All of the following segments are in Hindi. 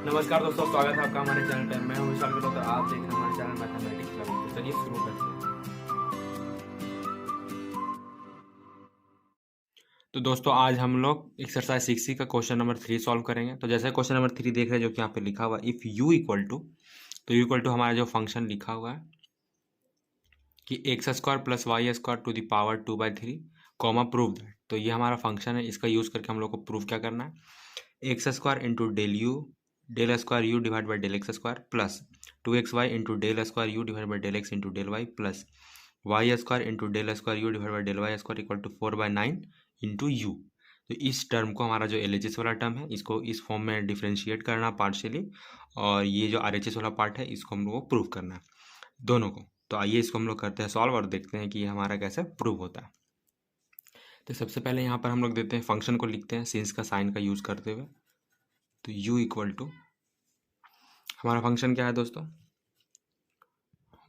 नमस्कार दोस्तों, स्वागत है आपका हमारे चैनल पर। मैं हूं विशाल मित्तल और आप देख रहे हैं हमारे चैनल मैथमेटिक्स क्लब। तो चलिए शुरू करते हैं। तो दोस्तों आज हम लोग एक्सरसाइज 6 का क्वेश्चन नंबर 3 सॉल्व करेंगे। तो जैसे क्वेश्चन नंबर 3 देख रहे हैं जो कि यहाँ पे लिखा हुआ है, इफ u इक्वल टू, तो u इक्वल टू हमारा जो फंक्शन लिखा हुआ है कि x square plus Y square to the power 2/3 comma prove that. तो ये हमारा फंक्शन है, इसका यूज करके हम लोग को प्रूव क्या करना है, x square into del U del square U divide by del X square plus 2xy into del square U divide by del X into del Y plus Y square into del square U divide by del Y square equal to 4/9 into U. तो इस टर्म को, हमारा जो एल एच एस वाला टर्म है, इसको इस फॉर्म में डिफ्रेंशिएट करना पार्शियली, और ये जो आर एच एस वाला पार्ट है इसको हम लोग को प्रूव करना है दोनों को। तो आइए इसको हम लोग करते हैं सॉल्व और देखते हैं कि ये हमारा कैसे प्रूव होता है। तो सबसे पहले यहाँ पर हम लोग देते हैं फंक्शन को, लिखते हैं सिंस का साइन का यूज करते हुए। तो u इक्वल टू हमारा फंक्शन क्या है दोस्तों,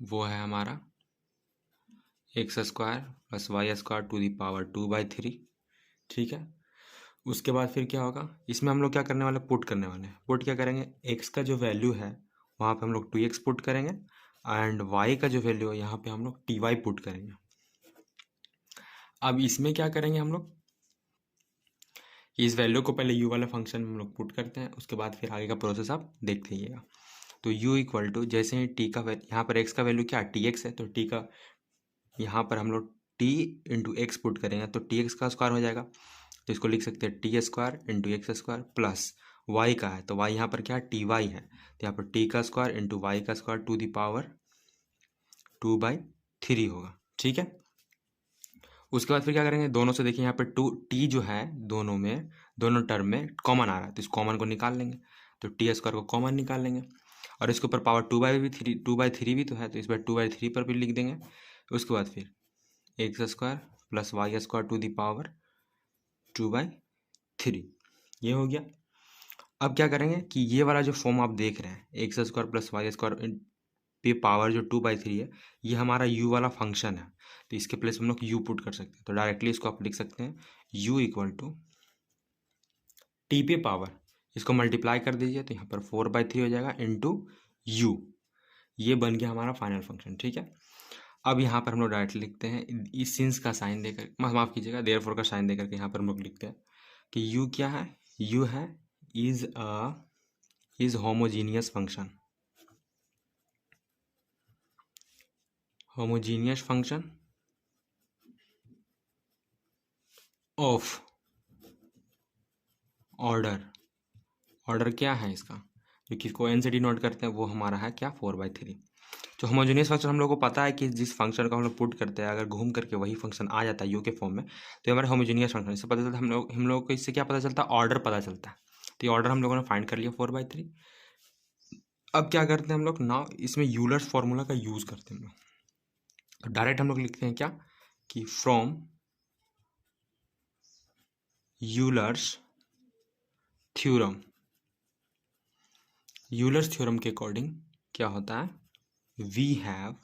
वो है हमारा x square plus Y square to the power 2/3। ठीक है, उसके बाद फिर क्या होगा, इसमें हम लोग क्या करने वाले, पुट करने वाले हैं। पुट क्या करेंगे, x का जो वैल्यू है वहाँ पे हम लोग 2x पुट करेंगे, एंड y का जो वैल्यू है यहाँ पे हम लोग ty पुट करेंगे। अब इसमें क्या करेंगे हम लोग, इस वैल्यू को पहले u वाले फंक्शन में हम लोग पुट करते हैं, उसके बाद फिर आगे का प्रोसेस आप देखते रहिएगा। तो u इक्वल टू, जैसे ही t का यहाँ पर x का वैल्यू क्या tx है, तो t का यहाँ पर हम लोग t इंटू एक्स पुट करेंगे तो tx का स्क्वायर हो जाएगा। तो इसको लिख सकते हैं T square into X square plus Y का है, तो वाई यहाँ पर क्या है, ty है, तो यहाँ पर t का स्क्वायर इंटू वाई का स्क्वायर टू दी पावर 2/3 होगा। ठीक है, उसके बाद फिर क्या करेंगे, दोनों से देखिए यहाँ पर t जो है दोनों में, दोनों टर्म में कॉमन आ रहा है, तो इस कॉमन को निकाल लेंगे। तो टी स्क्वायर को कॉमन निकाल लेंगे, और इसके ऊपर पावर 2/3 भी तो है, तो इस बार 2/3 पर भी लिख देंगे। उसके बाद फिर x square plus Y square to the power 2/3, ये हो गया। अब क्या करेंगे कि ये वाला जो फॉर्म आप देख रहे हैं, x square plus Y square पे पावर जो 2/3 है, ये हमारा u वाला फंक्शन है, तो इसके प्लेस हम लोग u पुट कर सकते हैं। तो डायरेक्टली इसको आप लिख सकते हैं u इक्वल टू टी पे पावर, इसको मल्टीप्लाई कर दीजिए तो यहाँ पर 4/3 हो जाएगा इंटू यू, ये बन गया हमारा फाइनल फंक्शन। ठीक है, अब यहाँ पर हम लोग डायरेक्टली लिखते हैं, इस सिंस का साइन देकर, माफ़ कीजिएगा, देयरफॉर का साइन देकर के यहाँ पर हम लोग लिखते हैं कि u क्या है, u है is homogeneous function, homogeneous function of order क्या है इसका, जो किसको एन से डिनोट करते हैं, वो हमारा है क्या, 4/3। जो होमोजेनियस फंक्शन हम लोग को पता है कि जिस फंक्शन का हम लोग पुट करते हैं, अगर घूम करके वही फंक्शन आ जाता है यू के फॉर्म में, तो हमारा होमोजेनियस फंक्शन, इससे पता चलता है हम लोग को इससे क्या पता चलता है, ऑर्डर पता चलता है। तो ये ऑर्डर हम लोगों ने फाइंड कर लिया 4/3। अब क्या करते हैं हम लोग, नाउ इसमें यूलर्स फॉर्मूला का यूज करते हैं हम लोग। तो डायरेक्ट हम लोग लिखते हैं क्या, कि from Euler's theorem, Euler's theorem के अकॉर्डिंग क्या होता है, वी हैव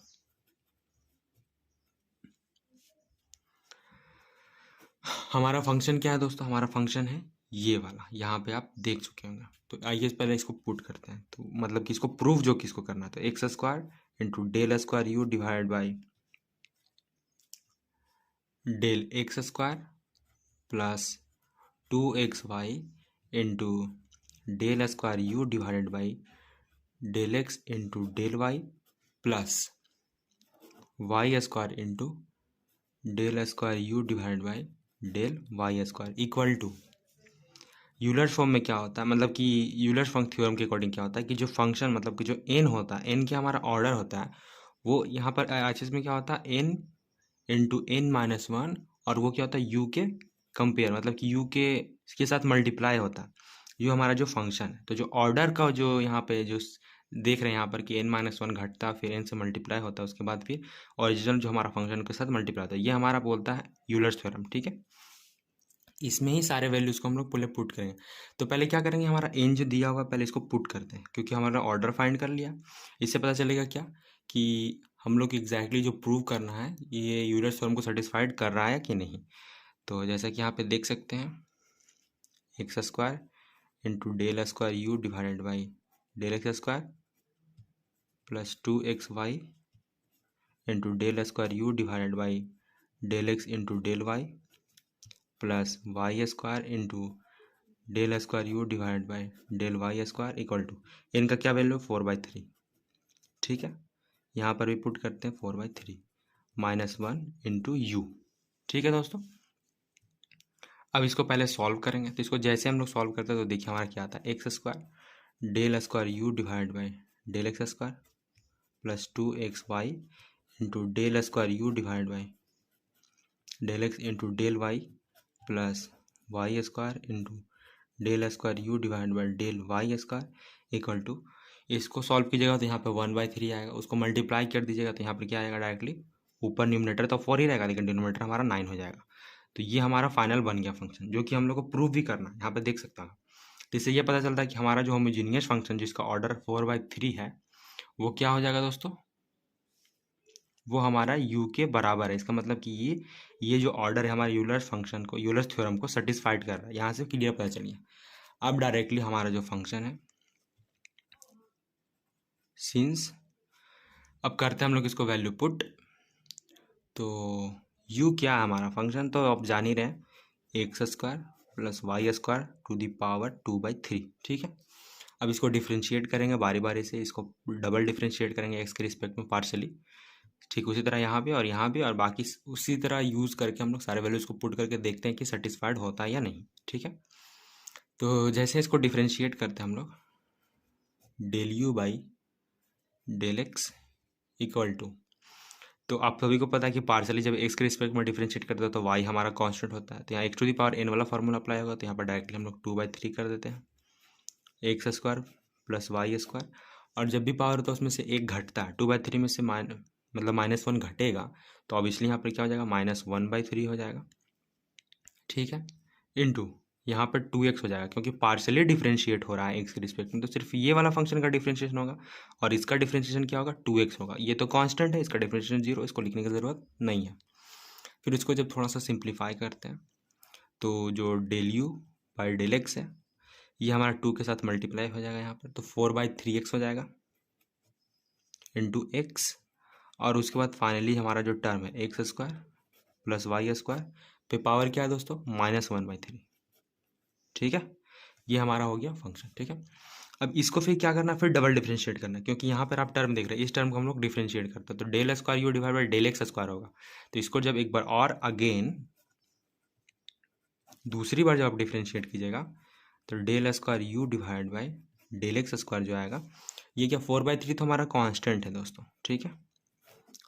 हमारा फंक्शन क्या है दोस्तों, हमारा फंक्शन है ये वाला, यहाँ पे आप देख चुके होंगे। तो आइए पहले इसको पुट करते हैं, तो मतलब कि इसको प्रूफ जो किसको करना है, तो x square into del square U divide by del X square plus 2xy into del square U divided by del X into del Y plus Y square into del square U divided by del Y square equal to, Euler's form में क्या होता है, मतलब कि यूलर्स फंक्शन थ्योरम के अकॉर्डिंग क्या होता है कि जो फंक्शन, मतलब कि जो एन होता है, एन क्या हमारा ऑर्डर होता है, वो यहाँ पर एच में क्या होता है, एन इंटू n-1, और वो क्या होता है यू के कंपेयर, मतलब कि यू के साथ मल्टीप्लाई होता है यू हमारा जो फंक्शन है। तो जो ऑर्डर का जो यहाँ पे जो देख रहे हैं यहाँ पर कि n-1 घटता, फिर n से मल्टीप्लाई होता है, उसके बाद फिर ओरिजिनल जो हमारा फंक्शन के साथ मल्टीप्लाई होता है, ये हमारा बोलता है यूलर्स थ्योरम। ठीक है, इसमें ही सारे वैल्यूज़ को हम लोग पहले पुट करेंगे। तो पहले क्या करेंगे, हमारा एन जो दिया हुआ पहले इसको पुट करते हैं, क्योंकि हमारा ऑर्डर फाइंड कर लिया। इससे पता चलेगा क्या, कि हम लोग एग्जैक्टली जो प्रूव करना है ये यूलर्स थ्योरम को सेटिस्फाइड कर रहा है कि नहीं। तो जैसा कि यहाँ पे देख सकते हैं, x square into del square U divided by del X square plus 2xy into del square U divided by del X into del Y plus Y square into del square U divided by del Y square equal to, इनका क्या वैल्यू 4/3। ठीक है, यहाँ पर भी पुट करते हैं 4/3 -1 इंटू यू। ठीक है दोस्तों, अब इसको पहले सॉल्व करेंगे। तो इसको जैसे हम लोग सॉल्व करते हैं तो देखिए हमारा क्या आता है, x square del square U divide by del X square plus 2xy into del square U divide by del X into del Y plus Y square into del square U divide by del Y square equal to, इसको सॉल्व कीजिएगा तो यहाँ पे 1/3 आएगा, उसको मल्टीप्लाई कर दीजिएगा तो यहाँ पर क्या आएगा डायरेक्टली, ऊपर न्यूमरेटर तो 4 ही रहेगा लेकिन डिनोमिनेटर हमारा 9 हो जाएगा। तो ये हमारा फाइनल बन गया फंक्शन, जो कि हम लोग को प्रूव भी करना है, यहाँ पे देख सकता हूँ। तो इससे ये पता चलता है कि हमारा जो होमोजीनियस फंक्शन जिसका ऑर्डर 4/3 है वो क्या हो जाएगा दोस्तों, वो हमारा u के बराबर है। इसका मतलब कि ये जो ऑर्डर है हमारे यूलर्स फंक्शन को, यूलर्स थ्योरम को सेटिस्फाइड कर रहा है। यहाँ से क्लियर पता चलिए। अब डायरेक्टली हमारा जो फंक्शन है सिंस, अब करते हैं हम लोग इसको वैल्यू पुट। तो u क्या है हमारा फंक्शन, तो आप जान ही रहे हैं, x square plus Y square to the power 2/3। ठीक है, अब इसको डिफ्रेंशिएट करेंगे बारी बारी से, इसको डबल डिफ्रेंशिएट करेंगे एक्स के रिस्पेक्ट में पार्शली। ठीक उसी तरह यहाँ भी और बाकी उसी तरह यूज़ करके हम लोग सारे वैल्यूज़ को पुट करके देखते हैं कि सेटिस्फाइड होता है या नहीं। ठीक है, तो जैसे इसको डिफ्रेंशिएट करते हैं हम लोग, del U by del X equal to, तो आप सभी को पता है कि पार्सली जब एक्स के रिस्पेक्ट में डिफ्रेंशिएट करते हैं तो वाई हमारा कांस्टेंट होता है। तो यहाँ X to the power N वाला फॉर्मूला अप्लाई होगा, तो यहाँ पर डायरेक्टली हम लोग 2/3 कर देते हैं, x square plus Y square. और जब भी पावर होता है उसमें से एक घटता है, 2/3 में से मतलब -1 घटेगा, तो ऑब्वियसली यहाँ पर क्या हो जाएगा, -1/3 हो जाएगा। ठीक है, इंटू यहाँ पर 2x हो जाएगा, क्योंकि पार्शली डिफ्रेंशिएट हो रहा है एक्स के रिस्पेक्ट में, तो सिर्फ ये वाला फंक्शन का डिफ्रेंशिएशन होगा और इसका डिफ्रेंशिएशन क्या होगा, 2x होगा। ये तो कांस्टेंट है, इसका डिफ्रेंशिएशन 0, इसको लिखने की ज़रूरत नहीं है। फिर इसको जब थोड़ा सा सिंप्लीफाई करते हैं तो जो del U by del X है ये हमारा 2 के साथ मल्टीप्लाई हो जाएगा यहाँ पर, तो 4/3x हो जाएगा इंटू एक्स। और उसके बाद फाइनली हमारा जो टर्म है x square plus Y square पे पावर क्या है दोस्तों, -1/3। ठीक है, ये हमारा हो गया फंक्शन। ठीक है, अब इसको फिर क्या करना है, फिर डबल डिफ्रेंशिएट करना है, क्योंकि यहाँ पर आप टर्म देख रहे हैं, इस टर्म को हम लोग डिफ्रेंशिएट करते हैं, तो del square U divide by del X square होगा। तो इसको जब एक बार और अगेन दूसरी बार जब आप डिफ्रेंशिएट कीजिएगा तो del square U divide by del X square जो आएगा, ये क्या 4/3 तो हमारा कांस्टेंट है दोस्तों। ठीक है,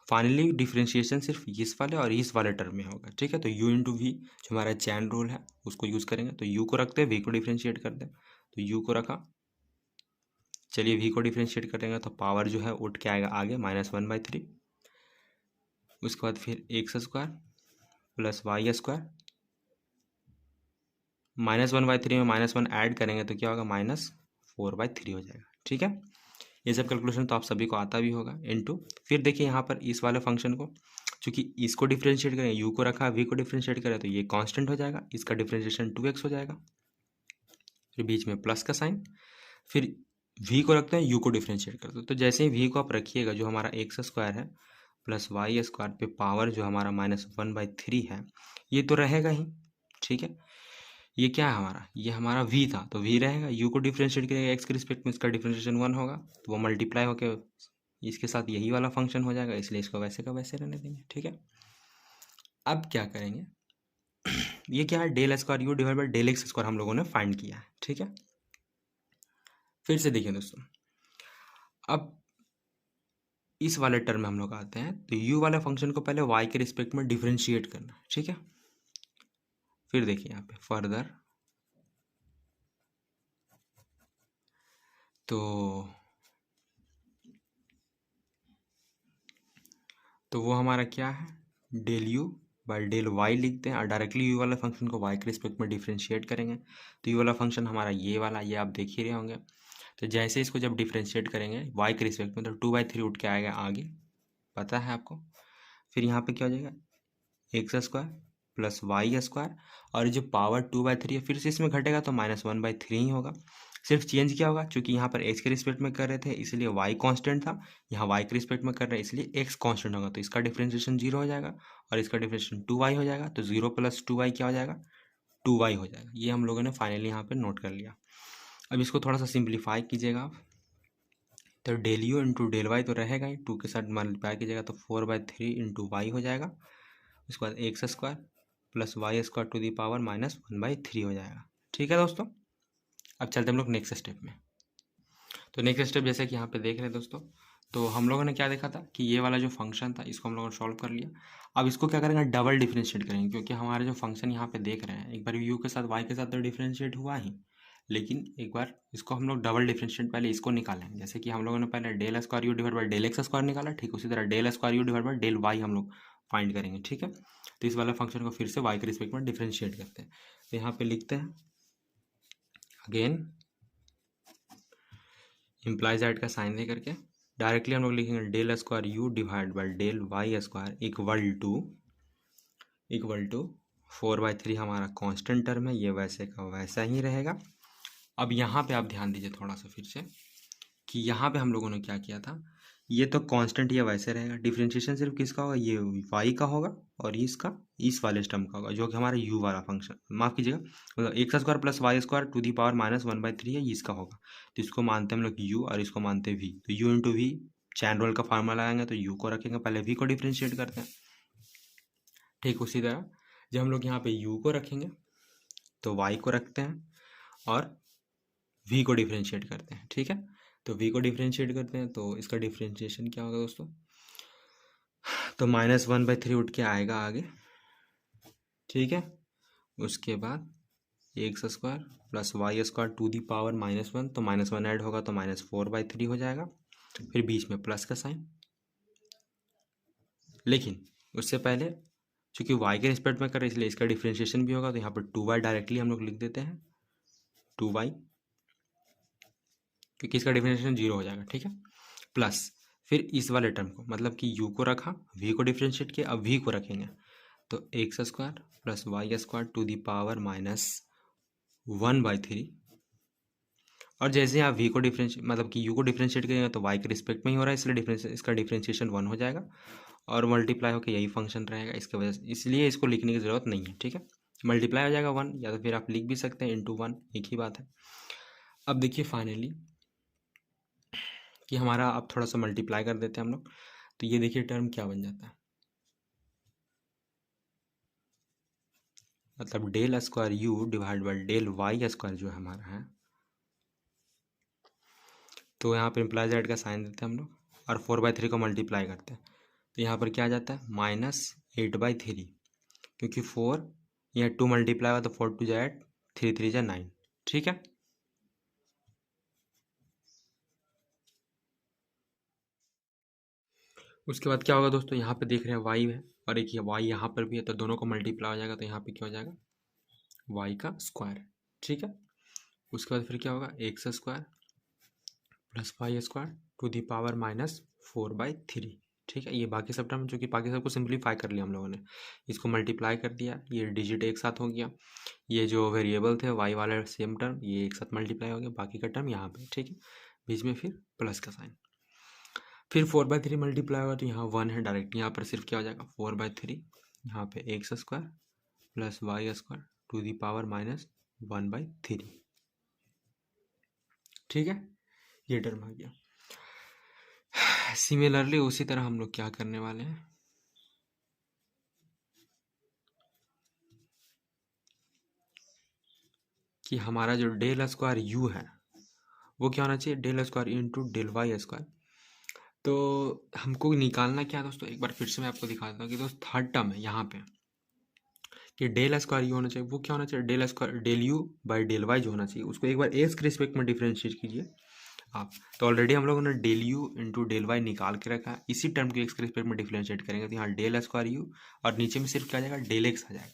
फाइनली डिफ्रेंशिएशन सिर्फ इस वाले और इस वाले टर्म में होगा। ठीक है, तो u इंटू वी जो हमारा चैन रूल है उसको यूज़ करेंगे, तो u को रखते हैं, v को डिफ्रेंशिएट करते हैं, तो u को रखा, चलिए v को डिफ्रेंशिएट करेंगे तो पावर जो है उठ के आएगा आगे -1/3। उसके बाद फिर x square plus Y square, -1/3 में -1 ऐड करेंगे तो क्या होगा, -4/3 हो जाएगा। ठीक है, ये सब कैलकुलेशन तो आप सभी को आता भी होगा। इनटू फिर देखिए यहाँ पर इस वाले फंक्शन को, चूंकि इसको डिफ्रेंशिएट करें, u को रखा, v को डिफ्रेंशिएट करें तो ये कांस्टेंट हो जाएगा, इसका डिफ्रेंशिएशन 2x हो जाएगा, फिर बीच में प्लस का साइन, फिर v को रखते हैं, u को डिफ्रेंशिएट करते हैं। तो जैसे ही v को आप रखिएगा, जो हमारा एक्स स्क्वायर है प्लस वाई स्क्वायर पे पावर जो हमारा -1/3 है, ये तो रहेगा ही। ठीक है, ये क्या है हमारा, ये हमारा v था तो v रहेगा, u को डिफ्रेंशिएट करेगा एक्स के रिस्पेक्ट में, इसका डिफ्रेंशिएशन 1 होगा, तो वो मल्टीप्लाई होकर इसके साथ यही वाला फंक्शन हो जाएगा, इसलिए इसको वैसे का वैसे रहने देंगे। ठीक है, अब क्या करेंगे, ये क्या है, del square U divide by del X square हम लोगों ने फाइंड किया है। ठीक है, फिर से देखिए दोस्तों, अब इस वाले टर्म में हम लोग आते हैं, तो u वाले फंक्शन को पहले y के रिस्पेक्ट में डिफ्रेंशिएट करना है। ठीक है, फिर देखिए यहाँ पे फर्दर, तो वो हमारा क्या है, del U by del Y लिखते हैं और डायरेक्टली यू वाला फंक्शन को वाई के रिस्पेक्ट में डिफ्रेंशिएट करेंगे। तो यू वाला फंक्शन हमारा ये वाला, ये आप देख ही रहे होंगे। तो जैसे इसको जब डिफ्रेंशिएट करेंगे वाई के रिस्पेक्ट में, तो 2/3 उठ के आएगा आगे, पता है आपको। फिर यहाँ पे क्या हो जाएगा, x square plus Y square, और जो पावर 2/3 है फिर से इसमें घटेगा तो -1/3 ही होगा। सिर्फ चेंज क्या होगा, क्योंकि यहाँ पर एक्स के रिस्पेक्ट में कर रहे थे इसलिए वाई कांस्टेंट था, यहाँ वाई के रिस्पेक्ट में कर रहे हैं इसलिए एक्स कांस्टेंट होगा, तो इसका डिफरेंशिएशन 0 हो जाएगा और इसका डिफरेंशिएशन 2y हो जाएगा। तो 0 + 2y क्या हो जाएगा, 2y हो जाएगा। ये हम लोगों ने फाइनली यहाँ पर नोट कर लिया। अब इसको थोड़ा सा सिंप्लीफाई कीजिएगा आप, तो del U into del Y तो रहेगा ही, 2 के साथ मल्टीप्लाई कीजिएगा तो 4/3 इंटू वाई हो जाएगा। उसके बाद X square plus Y square to the power -1/3 हो जाएगा। ठीक है दोस्तों, अब चलते हम लोग नेक्स्ट स्टेप में। तो नेक्स्ट स्टेप जैसे कि यहाँ पे देख रहे हैं दोस्तों, तो हम लोगों ने क्या देखा था कि ये वाला जो फंक्शन था इसको हम लोगों ने सॉल्व कर लिया। अब इसको क्या करेंगे, डबल डिफरेंशिएट करेंगे, क्योंकि हमारे जो फंक्शन यहाँ पे देख रहे हैं एक बार यू के साथ वाई के साथ तो डिफरेंशिएट हुआ ही, लेकिन एक बार इसको हम लोग डबल डिफरेंशिएट पहले इसको निकालेंगे। जैसे कि हम लोगों ने पहले del square U divide by del X square निकाला, ठीक उसी तरह del square U divide by del Y हम लोग फाइंड करेंगे। ठीक है, तो इस वाला फंक्शन को फिर से वाई के रिस्पेक्ट में डिफरेंशिएट करते हैं। तो यहाँ पे लिखते हैं अगेन इम्प्लाइज दैट का साइन दे करके डायरेक्टली हम लोग लिखेंगे del square U divide by del Y square equal to 4/3 हमारा कांस्टेंट टर्म है, ये वैसे का वैसा ही रहेगा। अब यहाँ पे आप ध्यान दीजिए थोड़ा सा फिर से कि यहाँ पे हम लोगों ने क्या किया था, ये तो कांस्टेंट ये वैसे रहेगा, डिफरेंशिएशन सिर्फ किसका होगा, ये वाई का होगा और इसका इस वाले टर्म का होगा जो कि हमारा यू वाला फंक्शन, माफ कीजिएगा, मतलब x square plus Y square to the power -1/3 है, इसका होगा। तो इसको मानते हैं हम लोग यू और इसको मानते हैं वी, तो U into V chain rule का फार्मूला लगाएंगे, तो यू को रखेंगे पहले, वी को डिफ्रेंशिएट करते हैं। ठीक उसी तरह जब हम लोग यहाँ पे यू को रखेंगे तो वाई को रखते हैं और वी को डिफ्रेंशिएट करते हैं। ठीक है, तो वी को डिफ्रेंशिएट करते हैं तो इसका डिफ्रेंशिएशन क्या होगा दोस्तों, तो -1/3 उठ के आएगा आगे। ठीक है, उसके बाद X square plus Y square to the power -1, तो -1 ऐड होगा तो -4/3 हो जाएगा, फिर बीच में प्लस का साइन। लेकिन उससे पहले चूंकि y के रिस्पेक्ट में कर रहे इसलिए इसका डिफ्रेंशिएशन भी होगा, तो यहाँ पर 2y डायरेक्टली हम लोग लिख देते हैं 2y, क्योंकि इसका डिफरेंशिएशन 0 हो जाएगा। ठीक है, प्लस फिर इस वाले टर्म को, मतलब कि u को रखा, v को डिफरेंशिएट किया, अब v को रखेंगे तो x square plus Y square to the power -1/3, और जैसे आप v को डिफरेंशिएट मतलब कि u को डिफरेंशिएट करेंगे तो y के रिस्पेक्ट में ही हो रहा है इसलिए इसका डिफरेंशिएशन 1 हो जाएगा और मल्टीप्लाई होकर यही फंक्शन रहेगा, इसके वजह से इसलिए इसको लिखने की ज़रूरत नहीं है। ठीक है, मल्टीप्लाई हो जाएगा 1, या तो फिर आप लिख भी सकते हैं इंटू 1, एक ही बात है। अब देखिए फाइनली कि हमारा अब थोड़ा सा मल्टीप्लाई कर देते हैं हम लोग, तो ये देखिए टर्म क्या बन जाता है, मतलब del square U divide by del Y square जो हमारा है, तो यहाँ पर इम्प्लाइज दैट का साइन देते हैं हम लोग और 4/3 को मल्टीप्लाई करते हैं, तो यहाँ पर क्या आ जाता है -8/3, क्योंकि 4 यहाँ 2 मल्टीप्लाई हुआ तो 4 2 जा 8, 3 3 जा 9। ठीक है, उसके बाद क्या होगा दोस्तों, यहाँ पे देख रहे हैं वाई है और एक ये वाई यहाँ पर भी है, तो दोनों को मल्टीप्लाई हो जाएगा, तो यहाँ पे क्या हो जाएगा वाई का स्क्वायर। ठीक है, उसके बाद फिर क्या होगा x square plus Y square to the power -4/3। ठीक है, ये बाकी सब टर्म, जो कि बाकी सबको सिंप्लीफाई कर लिया हम लोगों ने, इसको मल्टीप्लाई कर दिया, ये डिजिट एक साथ हो गया, ये जो वेरिएबल थे वाई वाले सेम टर्म ये एक साथ मल्टीप्लाई हो गया, बाकी का टर्म यहाँ पे। ठीक है, बीच में फिर प्लस का साइन, फिर 4/3 मल्टीप्लाई होगा तो यहाँ 1 है डायरेक्ट, यहाँ पर सिर्फ क्या हो जाएगा 4/3, यहाँ पे x square plus Y square to the power -1/3। ठीक है, ये टर्म आ गया। सिमिलरली उसी तरह हम लोग क्या करने वाले हैं कि हमारा जो डेल स्क्वायर यू है वो क्या होना चाहिए, del square into del Y square. तो हमको निकालना क्या है दोस्तों, एक बार फिर से मैं आपको दिखा देता हूँ कि दोस्त थर्ड टर्म है यहाँ पे कि डेल स्क्वायर यू होना चाहिए, वो क्या होना चाहिए del square del U by del Y जो होना चाहिए उसको एक बार एक्स के रिस्पेक्ट में डिफरेंशिएट कीजिए आप। तो ऑलरेडी हम लोगों ने del U into del Y निकाल के रखा है, इसी टर्म के एक्स के रिस्पेक्ट में डिफरेंशिएट करेंगे तो यहाँ डेल स्क्वायर यू और नीचे में सिर्फ क्या आ जाएगा डेल एक्स आ जाएगा,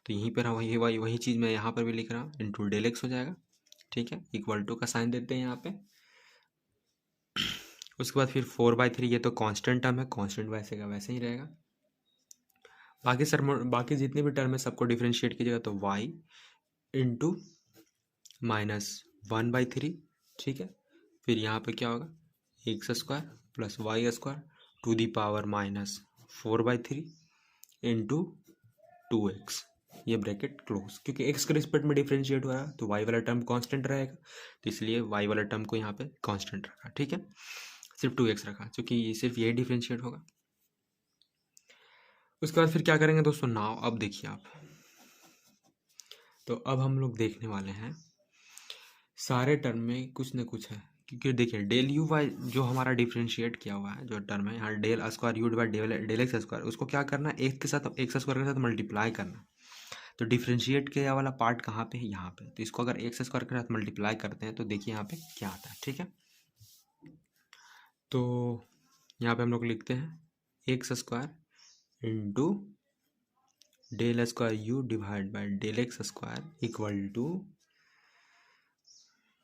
तो यहीं पर वही चीज़ मैं यहाँ पर भी लिख रहा हूँ इंटू डेल एक्स हो जाएगा। ठीक है, इक्वल टू का साइन देते हैं यहाँ पे। उसके बाद फिर 4/3, ये तो कांस्टेंट टर्म है, कांस्टेंट वैसे का वैसे ही रहेगा। बाकी जितने भी टर्म है सबको डिफरेंशिएट कीजिएगा तो y इंटू 1/3, ठीक है। फिर यहाँ पे क्या होगा, x square plus Y square to the power minus 4/3 into 2x, ये ब्रैकेट क्लोज, क्योंकि एक्स के रिस्पेक्ट में डिफरेंशिएट हो रहा है तो वाई वाला टर्म कांस्टेंट रहेगा, तो इसलिए वाई वाला टर्म को यहाँ पे कांस्टेंट रखा, ठीक है। सिर्फ 2x रखा क्योंकि ये सिर्फ यही डिफरेंशिएट होगा। उसके बाद फिर क्या करेंगे दोस्तों, नाउ अब देखिए आप, तो अब हम लोग देखने वाले हैं सारे टर्म में कुछ न कुछ है, क्योंकि देखिए डेल यू वाई जो हमारा डिफरेंशिएट किया हुआ है जो टर्म है यहाँ, del square U divide del X square, उसको क्या करना है, एक के साथ एक्स स्क्वायर के साथ मल्टीप्लाई करना। तो डिफरेंशिएट किया वाला पार्ट कहाँ पे है, यहाँ पे। तो इसको अगर एक्स स्क्वायर के साथ मल्टीप्लाई करते हैं तो देखिए यहाँ पे क्या आता है, ठीक है। तो यहाँ पे हम लोग लिखते हैं x square into del square U divide by del X square equal to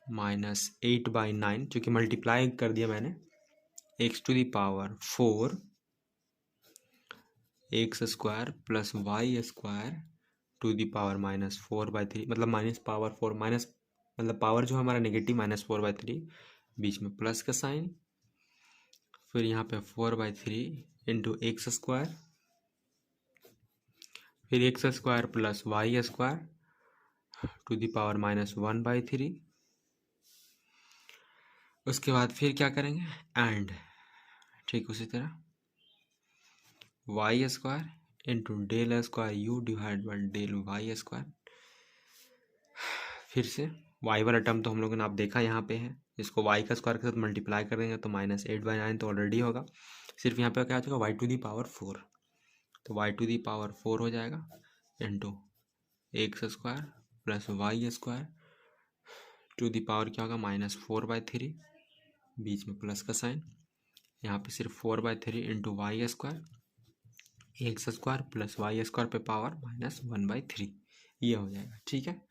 -8/9, चूँकि मल्टीप्लाई कर दिया मैंने, X to the power 4 x square plus Y square to the power -4/3, मतलब माइनस पावर 4 माइनस, मतलब पावर जो हमारा नेगेटिव -4/3, बीच में प्लस का साइन, फिर यहाँ पे 4/3 इंटू एक्स स्क्वायर, फिर x square plus Y square to the power -1/3। उसके बाद फिर क्या करेंगे, एंड, ठीक उसी तरह Y square into del square U divide by del Y square. फिर से वाई वाला टर्म तो हम लोगों ने आप देखा यहाँ पे है, इसको वाई का स्क्वायर के साथ मल्टीप्लाई कर देंगे तो -8/9 तो ऑलरेडी होगा, सिर्फ यहाँ पे क्या हो जाएगा वाई टू दी पावर 4, तो वाई टू दी पावर 4 हो जाएगा into X square plus Y square to the power क्या होगा -4/3, बीच में प्लस का साइन, यहाँ पे सिर्फ 4/3 into Y square X square plus Y square पे पावर -1/3, ये हो जाएगा, ठीक है।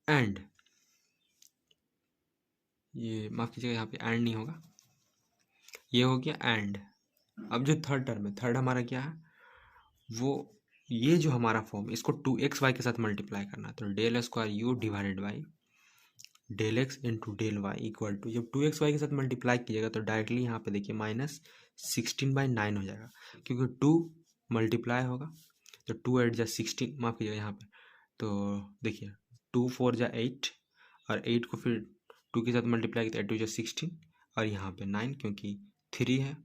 एंड ये माफ़ कीजिएगा, यहाँ पे एंड नहीं होगा, ये हो गया एंड। अब जो थर्ड टर्म है, थर्ड हमारा क्या है, वो ये जो हमारा फॉर्म, इसको 2xy के साथ मल्टीप्लाई करना है, तो del square U divided by del X into del Y equal to, जब 2xy के साथ मल्टीप्लाई कीजिएगा तो डायरेक्टली यहाँ पे देखिए -16/9 हो जाएगा, क्योंकि 2 मल्टीप्लाई होगा तो 2 8 जा 16, माफ़ कीजिएगा यहाँ पे, तो देखिए 2 4 जा 8 और 8 को फिर 2 के साथ मल्टीप्लाई किया 8 2 जा 16 और यहाँ पे 9 क्योंकि 3 है,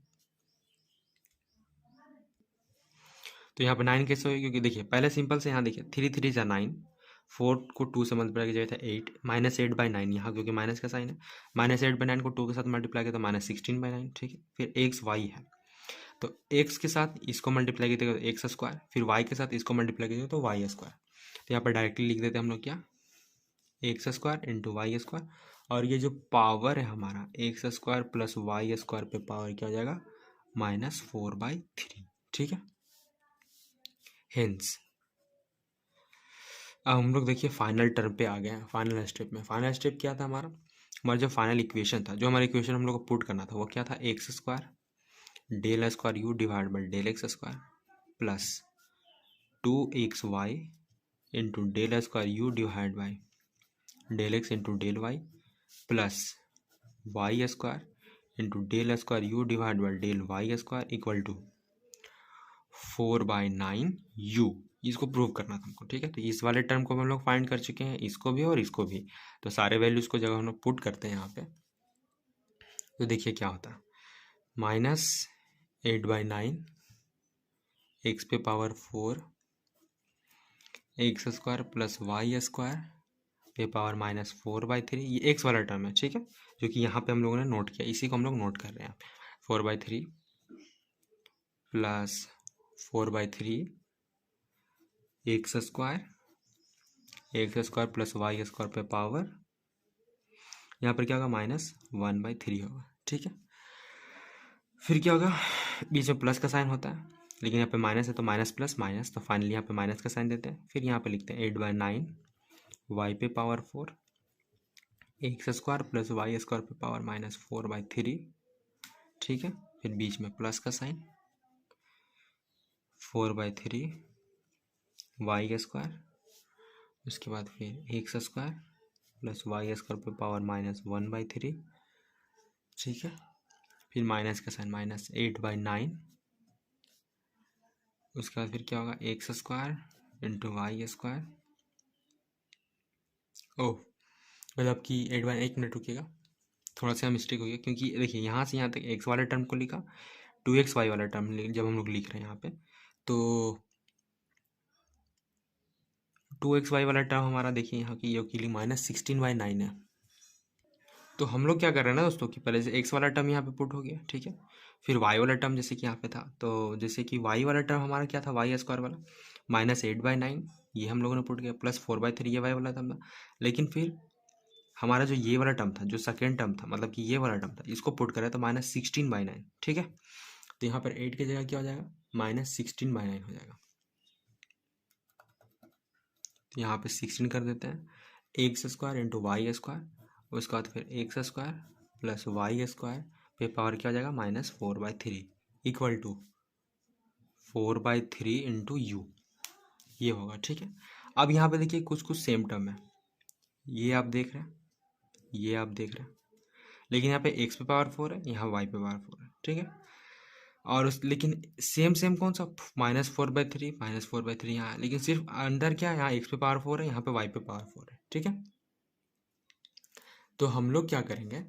तो यहाँ पे 9 कैसे होगी, क्योंकि देखिए पहले सिंपल से यहाँ देखिए 3 3 जा 9, 4 को 2 से मल्टीप्लाई किया था 8, -8/9 यहाँ क्योंकि माइनस का साइन है, -8/9 को 2 के साथ मल्टीप्लाई किया तो -16/9, ठीक है। फिर एक्स वाई है, तो एक्स के साथ इसको मल्टीप्लाई किया तो एक्स स्क्वायर, फिर वाई के साथ इसको मल्टीप्लाई किया तो वाई स्क्वायर, तो यहाँ पर डायरेक्टली लिख देते हैं हम लोग क्या, X square into Y square, और ये जो पावर है हमारा x square plus Y square पे पावर क्या हो जाएगा -4/3, ठीक है। हेंस अब हम लोग देखिए फाइनल टर्म पे आ गए हैं, फाइनल स्टेप में। फाइनल स्टेप क्या था हमारा, हमारा जो फाइनल इक्वेशन था, जो हमारा इक्वेशन हम लोग को पुट करना था वो क्या था, X square del square U divide by del X square plus 2xy into del square U divide by del X into del Y plus Y square into del square U divide by del Y square equal to 4/9 U, इसको प्रूव करना था हमको, ठीक है। तो इस वाले टर्म को हम लोग फाइंड कर चुके हैं, इसको भी और इसको भी, तो सारे वैल्यूज को जब हम लोग पुट करते हैं यहाँ पे तो देखिए क्या होता है, -8/9 एक्स पे power 4 x square plus Y square पे पावर -4/3, ये एक्स वाला टर्म है, ठीक है, जो कि यहाँ पे हम लोगों ने नोट किया, इसी को हम लोग नोट कर रहे हैं, 4/3 plus 4/3 x square plus Y square पे पावर, यहाँ पर क्या होगा -1/3 होगा, ठीक है। फिर क्या होगा, बीच में प्लस का साइन होता है, लेकिन यहाँ पे माइनस है तो माइनस प्लस माइनस, तो फाइनली यहाँ पे माइनस का साइन देते हैं। फिर यहाँ पे लिखते हैं 8/9 वाई पे power 4 x square plus Y square पे पावर -4/3, ठीक है। फिर बीच में प्लस का साइन 4/3 वाई स्क्वायर, उसके बाद फिर x square plus Y square पे पावर -1/3, ठीक है। फिर माइनस का साइन, -8/9, उसके बाद फिर क्या होगा, x square into Y square. Oh, मतलब कि 8/, 1 मिनट रुकिएगा, थोड़ा सा मिस्टेक हो गया, क्योंकि देखिए यहाँ से यहाँ तक एक्स वाले टर्म को लिखा, 2xy वाला टर्म जब हम लोग लिख रहे हैं यहाँ पे, तो 2xy वाला टर्म हमारा देखिए यहाँ की ये की -16/9 है। तो हम लोग क्या कर रहे हैं ना दोस्तों, कि पहले से एक्स वाला टर्म यहाँ पे पुट हो गया, ठीक है। फिर वाई वाला टर्म जैसे कि यहाँ पे था, तो जैसे कि वाई वाला टर्म हमारा क्या था, वाई स्क्वायर वाला -8/9, ये हम लोगों ने पुट किया, प्लस 4/3 ये वाई वाला टर्म था। लेकिन फिर हमारा जो ये वाला टर्म था, जो सेकेंड टर्म था, मतलब कि ये वाला टर्म था, इसको पुट करें तो -16/9, ठीक है। तो यहाँ पर 8 की जगह क्या हो जाएगा, -16/9 हो जाएगा। तो यहाँ पे 16 कर देते हैं, x square into Y square, उसके बाद फिर x square plus Y square पे पावर क्या हो जाएगा, -4/3 इक्वल टू 4/3 इंटू यू, ये होगा, ठीक है। अब यहाँ पे देखिए कुछ कुछ सेम टर्म है, ये आप देख रहे हैं, ये आप देख रहे हैं, लेकिन यहाँ पे एक्स पे पावर 4 है, यहाँ वाई पे पावर 4 है, ठीक है। और उस लेकिन सेम सेम कौन सा, -4/3, -4/3 यहाँ है, लेकिन सिर्फ अंदर क्या है, यहाँ एक्स पे पावर 4 है, यहाँ पे वाई पे पावर 4 है, ठीक है। तो हम लोग क्या करेंगे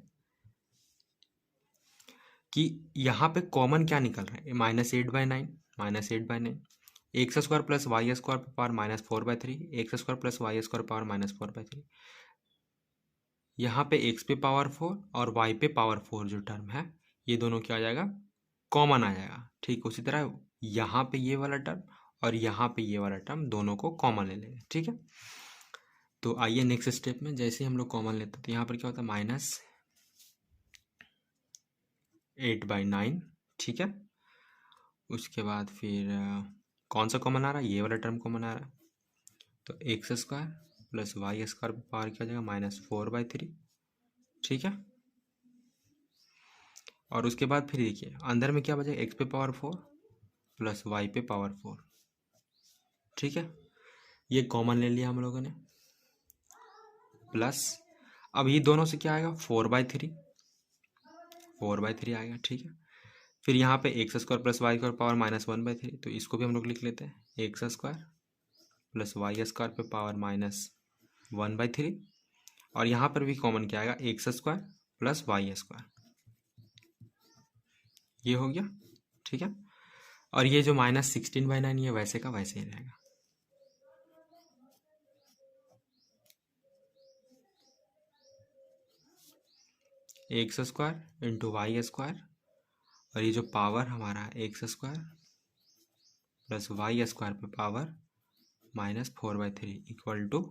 कि यहाँ पे कॉमन क्या निकल रहा है, -8/9, -8/9, x square plus Y square पे power -4/3, x square plus Y square power -4/3, यहाँ पे एक्स पे पावर 4 और वाई पे पावर 4 जो टर्म है, ये दोनों क्या आ जाएगा, कॉमन आ जाएगा, ठीक। उसी तरह यहाँ पे ये वाला टर्म और यहाँ पे ये वाला टर्म दोनों को कॉमन ले लेंगे, ठीक है। तो आइए नेक्स्ट स्टेप में, जैसे ही हम लोग कॉमन लेते हैं तो यहाँ पर क्या होता है, -8/9, ठीक है। उसके बाद फिर कौन सा कॉमन आ रहा है, ये वाला टर्म कॉमन आ रहा है, तो x square plus Y square power क्या हो जाएगा, -4/3, ठीक है। और उसके बाद फिर देखिए अंदर में क्या बचेगा, एक्स पे पावर 4 प्लस वाई पे पावर 4, ठीक है। ये कॉमन ले लिया हम लोगों ने, प्लस अब ये दोनों से क्या आएगा, 4/3, 4/3 आएगा, ठीक है। फिर यहाँ पे x square plus Y square power -1/3, तो इसको भी हम लोग लिख लेते हैं, x square plus Y square पे पावर -1/3, और यहाँ पर भी कॉमन क्या आएगा, x square plus Y square, ये हो गया, ठीक है। और ये जो -16/9 ये वैसे का वैसे ही रहेगा, x square into Y square, और ये जो पावर हमारा x square plus Y square पे पावर -4/3 इक्वल टू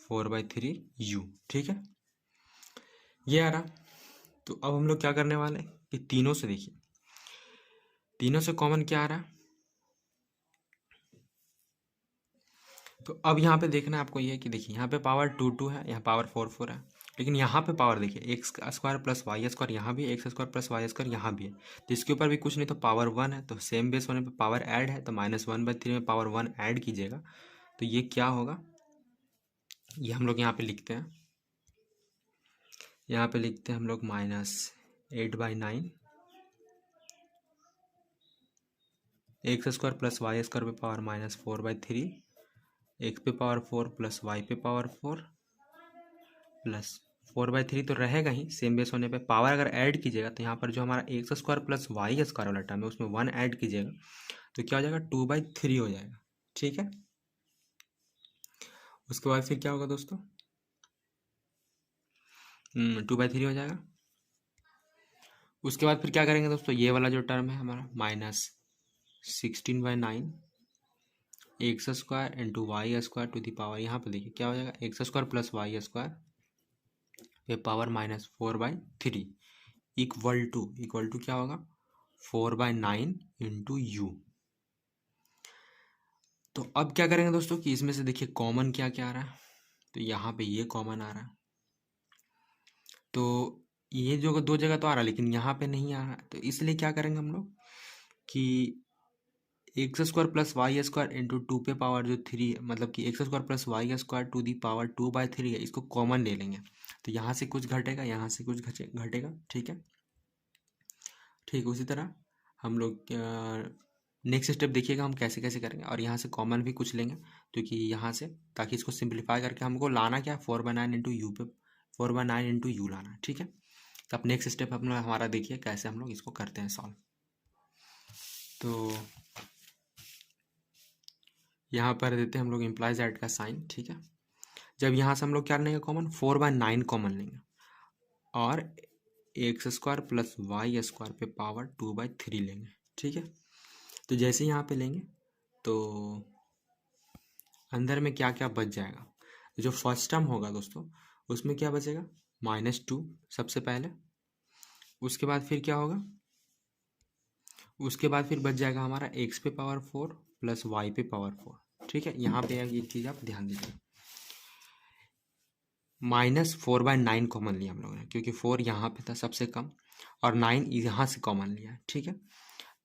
4/3 यू, ठीक है। ये आ रहा। तो अब हम लोग क्या करने वाले हैं कि तीनों से देखिए, तीनों से कॉमन क्या आ रहा है, तो अब यहाँ पे देखना है आपको ये है कि देखिए यहाँ पे पावर 2 है, यहाँ पावर 4 है, लेकिन यहाँ पे पावर देखिए x square plus Y square यहाँ भी है, x square plus Y square यहाँ भी है, तो इसके ऊपर भी कुछ नहीं, तो पावर 1 है, तो सेम बेस होने पे पावर ऐड है, तो -1/3 में पावर 1 ऐड कीजिएगा, तो ये क्या होगा, ये हम लोग यहाँ पे लिखते हैं, यहाँ पे लिखते हैं हम लोग -8/9, x square plus Y square पे पावर -4/3, एक्स पे पावर 4 प्लस वाई पे पावर 4 प्लस 4/3 तो रहेगा ही, सेम बेस होने पे पावर अगर ऐड कीजिएगा तो यहाँ पर जो हमारा x square plus Y square वाला टर्म है उसमें 1 ऐड कीजिएगा, तो क्या हो जाएगा, 2/3 हो जाएगा, ठीक है। उसके बाद फिर क्या होगा दोस्तों, 2/3 हो जाएगा। उसके बाद फिर क्या करेंगे दोस्तों, ये वाला जो टर्म है हमारा -16/9 x square into Y square to the power, यहाँ पे देखिए क्या हो जाएगा, x square plus Y square पे पावर -4/3 इक्वल टू क्या होगा, 4/9 इंटू यू। तो अब क्या करेंगे दोस्तों कि इसमें से देखिए कॉमन क्या क्या आ रहा है, तो यहाँ पे ये कॉमन आ रहा है, तो ये जो दो जगह तो आ रहा है लेकिन यहाँ पे नहीं आ रहा है, तो इसलिए क्या करेंगे हम लोग कि x square plus Y square into two पे पावर जो थ्री है, मतलब कि x square plus Y square to the power 2/3 है, इसको कॉमन ले लेंगे तो यहाँ से कुछ घटेगा, यहाँ से कुछ घटेगा। ठीक है, ठीक उसी तरह हम लोग नेक्स्ट स्टेप देखिएगा हम कैसे कैसे करेंगे, और यहाँ से कॉमन भी कुछ लेंगे क्योंकि यहाँ से, ताकि इसको सिंप्लीफाई करके हमको लाना क्या, 4/9 इंटू यू पे, 4/9 इंटू यू लाना। ठीक है, तो अब नेक्स्ट स्टेप हम लोग हमारा देखिए कैसे हम लोग इसको करते हैं सॉल्व। तो यहाँ पर देते हैं हम लोग इम्प्लाइज एट का साइन। ठीक है, जब यहाँ से हम लोग क्या लेंगे कॉमन, 4/9 कॉमन लेंगे और x square plus Y square पे पावर 2/3 लेंगे। ठीक है, तो जैसे यहाँ पे लेंगे तो अंदर में क्या क्या बच जाएगा, जो फर्स्ट टर्म होगा दोस्तों उसमें क्या बचेगा, -2 सबसे पहले, उसके बाद फिर क्या होगा, उसके बाद फिर बच जाएगा हमारा एक्स पे पावर 4 प्लस वाई पे पावर 4। ठीक है, यहाँ पे ये चीज़ आप ध्यान दीजिए, -4/9 कॉमन लिया हम लोगों ने क्योंकि 4 यहाँ पे था सबसे कम और 9 यहाँ से कॉमन लिया है। ठीक है,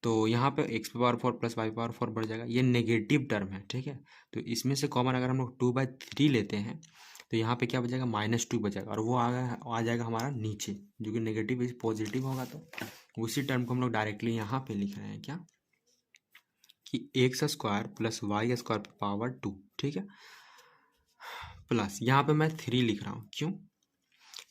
तो यहाँ पे एक्स पे पावर 4 प्लस वाई पावर 4 बढ़ जाएगा, ये नेगेटिव टर्म है। ठीक है, तो इसमें से कॉमन अगर हम लोग 2/3 लेते हैं तो यहाँ पे क्या बचेगा, -2 बचेगा और वो आ जाएगा हमारा नीचे, जो कि नेगेटिव पॉजिटिव होगा। तो उसी टर्म को हम लोग डायरेक्टली यहाँ पे लिख रहे हैं क्या, कि x square plus Y square पे पावर 2। ठीक है, प्लस यहाँ पे मैं 3 लिख रहा हूँ, क्यों,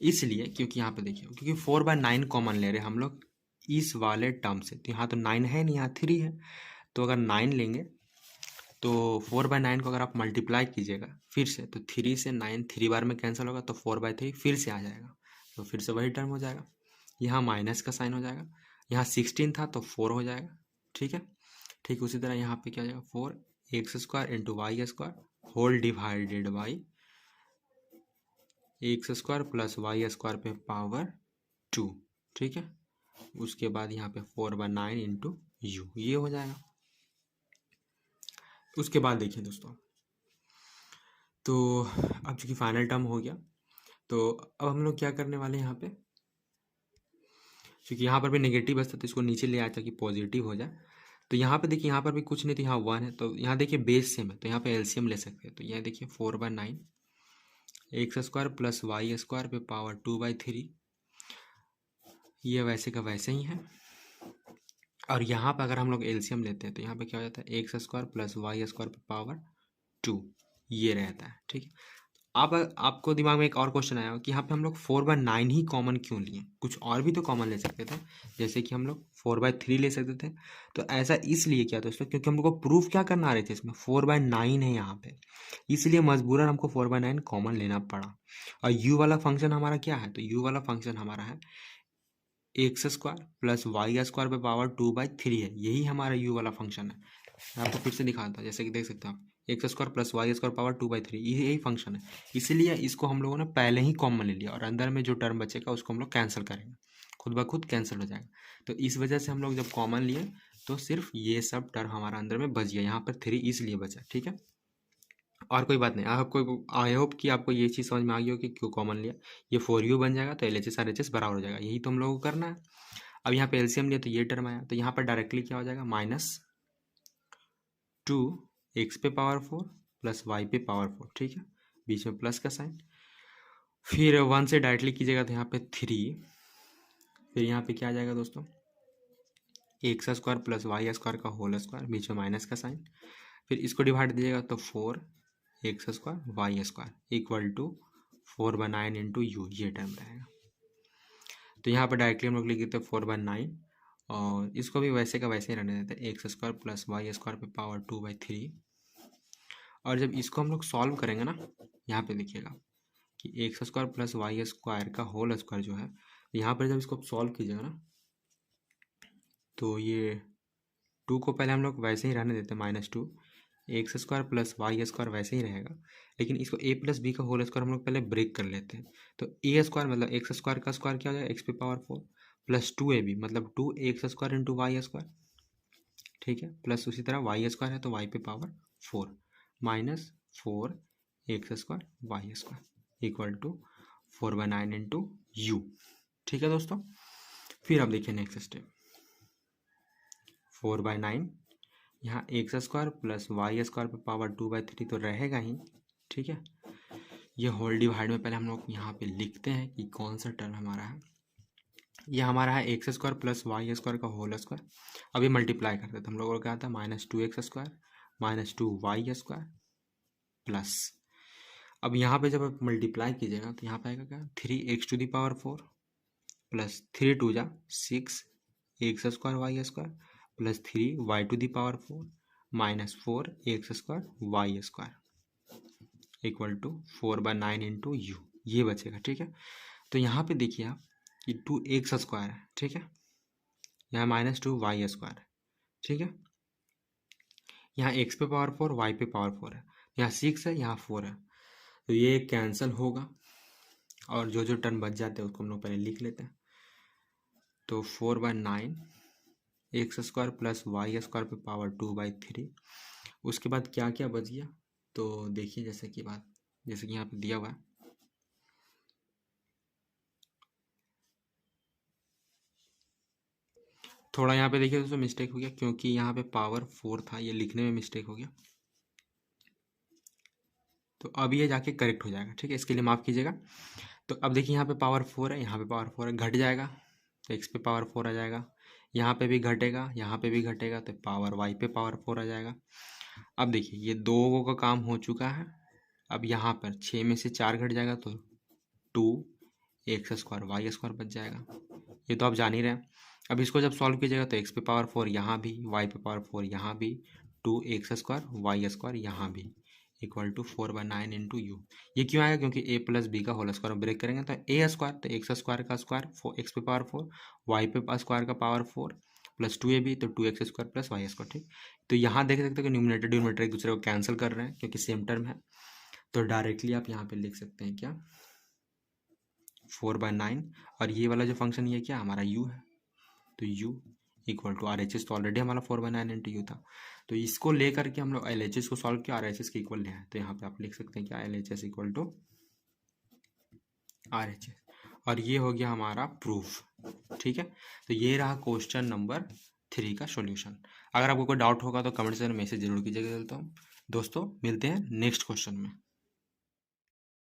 इसलिए क्योंकि यहाँ पे देखिए, क्योंकि 4/9 कॉमन ले रहे हैं हम लोग इस वाले टर्म से, तो यहाँ तो 9 है नहीं, यहाँ 3 है, तो अगर 9 लेंगे तो 4/9 को अगर आप मल्टीप्लाई कीजिएगा फिर से, तो 3 से 9 3 बार में कैंसिल होगा, तो 4/3 फिर से आ जाएगा, तो फिर से वही टर्म हो जाएगा, यहाँ माइनस का साइन हो जाएगा, यहाँ 16 था तो 4 हो जाएगा। ठीक है, ठीक उसी तरह यहाँ पे क्या हो जाएगा, 4 x square into Y square whole divided by x square plus Y square पे पावर 2। ठीक है, उसके बाद यहाँ पे 4/9 इंटू यू, ये हो जाएगा। उसके बाद देखिए दोस्तों, तो अब चूंकि फाइनल टर्म हो गया, तो अब हम लोग क्या करने वाले हैं यहाँ पे, क्योंकि यहाँ पर भी नेगेटिव बचता तो इसको नीचे ले आया ताकि पॉजिटिव हो जाए। तो यहाँ पे देखिए, यहाँ पर भी कुछ नहीं, तो यहाँ 1 है, तो यहाँ देखिए बेस सेम है, तो यहाँ पे एलसीएम ले सकते हैं। तो यहाँ देखिए 4/9 x square plus Y square पे पावर 2/3, ये वैसे का वैसे ही है। और यहाँ पर अगर हम लोग एलसीएम लेते हैं तो यहाँ पे क्या हो जाता है, x square plus Y square पे पावर 2, ये रहता है। ठीक है, अब आपको दिमाग में एक और क्वेश्चन आया कि यहाँ पे हम लोग 4/9 ही कॉमन क्यों लिए, कुछ और भी तो कॉमन ले सकते थे, जैसे कि हम लोग 4/3 ले सकते थे। तो ऐसा इसलिए किया दोस्तों क्योंकि हम लोग को प्रूफ क्या करना आ रहे थे, इसमें 4/9 है यहाँ पे, इसलिए मजबूरन हमको 4/9 कॉमन लेना पड़ा। और यू वाला फंक्शन हमारा क्या है, तो यू वाला फंक्शन हमारा है x square plus Y square पे पावर 2/3 है, यही हमारा यू वाला फंक्शन है। मैं आपको फिर से दिखाता हूँ, जैसे कि देख सकते हैं आप, x square plus Y square power 2/3, यही फंक्शन है, इसलिए इसको हम लोगों ने पहले ही कॉमन ले लिया और अंदर में जो टर्म बचेगा उसको हम लोग कैंसिल करेंगे, खुद ब खुद कैंसिल हो जाएगा। तो इस वजह से हम लोग जब कॉमन लिए तो सिर्फ ये सब टर्म हमारा अंदर में बच गया, यहाँ पर 3 इसलिए बचा। ठीक है, और कोई बात नहीं, आपको आई होप कि आपको ये चीज़ समझ में आ गई हो कि क्यों कॉमन लिया। ये 4u बन जाएगा तो LHS RHS बराबर हो जाएगा, यही तो हम लोगों को करना है। अब यहाँ पे एलसीएम लिया तो ये टर्म आया, तो यहाँ पर डायरेक्टली क्या हो जाएगा, -2 एक्स पे पावर 4 प्लस वाई पे पावर 4। ठीक है, बीच में प्लस का साइन, फिर 1 से डायरेक्टली कीजिएगा तो यहाँ पे 3, फिर यहाँ पे क्या आ जाएगा दोस्तों, x square plus Y square का होल स्क्वायर, बीच में माइनस का साइन, फिर इसको डिवाइड दीजिएगा तो 4 x square y square equal to 4/9 into u, ये टर्म रहेगा। तो यहाँ पर डायरेक्टली हम लोग लिख देते हैं 4/9 और इसको भी वैसे का वैसे ही रहने देते हैं, x square plus Y square पे पावर 2/3। और जब इसको हम लोग सॉल्व करेंगे ना, यहाँ पे देखिएगा कि x square plus Y square का होल स्क्वायर जो है, यहाँ पर जब इसको सॉल्व कीजिएगा ना तो ये 2 को पहले हम लोग वैसे ही रहने देते हैं, -2 x square plus Y square वैसे ही रहेगा, लेकिन इसको a प्लस बी का होल स्क्वायर हम लोग पहले ब्रेक कर लेते हैं। तो ए स्क्वायर मतलब एक्स स्क्वायर का स्क्वायर क्या हो जाएगा, एक्स पे पावर 4 प्लस 2ab मतलब 2 x square into Y square. ठीक है, प्लस उसी तरह वाई स्क्वायर है तो वाई पे power 4 -4 x square y square equal to 4/9 into u. ठीक है दोस्तों, फिर अब देखिए नेक्स्ट स्टेप, 4/9 यहाँ x square plus Y square पे पावर 2/3 तो रहेगा ही, ठीक है। ये होल डिवाइड में पहले हम लोग यहाँ पे लिखते हैं कि कौन सा टर्म हमारा है। ये हमारा है x square plus Y square का होल स्क्वायर। अभी मल्टीप्लाई करते थे हम लोगों को, क्या था -2x² -2y² प्लस, अब यहाँ पे जब आप मल्टीप्लाई कीजिएगा तो यहाँ पे आएगा क्या 3x⁴ plus 3 2 6 x²y² plus 3y⁴ -4x² equal to 4/9 into u, ये बचेगा, ठीक है। तो यहाँ पे देखिए आप कि 2x² है, ठीक है, यहाँ -2y², ठीक है, यहाँ x पे पावर 4 y पे पावर 4 है, यहाँ 6 है, यहाँ 4 है, तो ये कैंसिल होगा और जो जो टर्म बच जाते हैं उसको हम लोग पहले लिख लेते हैं। तो 4/9 x² प्लस y² पे पावर 2/3, उसके बाद क्या क्या बच गया तो देखिए, जैसे कि यहाँ पे दिया हुआ है, थोड़ा यहाँ पे देखिए दोस्तों मिस्टेक हो गया, क्योंकि यहाँ पे पावर 4 था, ये लिखने में मिस्टेक हो गया, तो अब ये जाके करेक्ट हो जाएगा, ठीक है, इसके लिए माफ़ कीजिएगा। तो अब देखिए यहाँ पे पावर 4 है, यहाँ पे पावर 4 है, घट जाएगा तो x पे पावर 4 आ जाएगा, यहाँ पे भी घटेगा, यहाँ पे भी घटेगा, तो पावर y पे पावर 4 आ जाएगा। अब देखिए ये 2 का काम हो चुका है, अब यहाँ पर 6 में से 4 घट जाएगा तो 2x² y² बच जाएगा, ये तो आप जान ही रहे हैं। अब इसको जब सॉल्व कीजिएगा तो x पे पावर 4 यहाँ भी, y पे पावर 4 यहाँ भी, 2x² y² यहाँ भी इक्वल टू 4/9 इंटू यू। ये क्यों आएगा, क्योंकि a प्लस बी का होल स्क्वायर ब्रेक करेंगे तो a² तो x² का स्क्वायर x पे पावर 4 y पे स्क्वायर का पावर 4 प्लस 2ab तो 2x² प्लस y², ठीक। तो यहाँ देख सकते हो कि न्यूमरेटर डिनोमिनेटर एक दूसरे को कैंसिल कर रहे हैं क्योंकि सेम टर्म है, तो डायरेक्टली आप यहाँ पे लिख सकते हैं क्या 4/9, और ये वाला जो फंक्शन ये क्या हमारा u है, तो u इक्वल टू RHS, तो ऑलरेडी हमारा 4/9 इंटू यू था, तो इसको लेकर के हम लोग LHS को सॉल्व किया, RHS के इक्वल ले आए, तो यहाँ पे आप लिख सकते हैं क्या LHS इक्वल टू RHS, और ये हो गया हमारा प्रूफ, ठीक है। तो ये रहा क्वेश्चन नंबर 3 का सॉल्यूशन। अगर आपको कोई डाउट होगा तो कमेंट सेक्शन में मैसेज जरूर कीजिएगा। दोस्तों मिलते हैं नेक्स्ट क्वेश्चन में।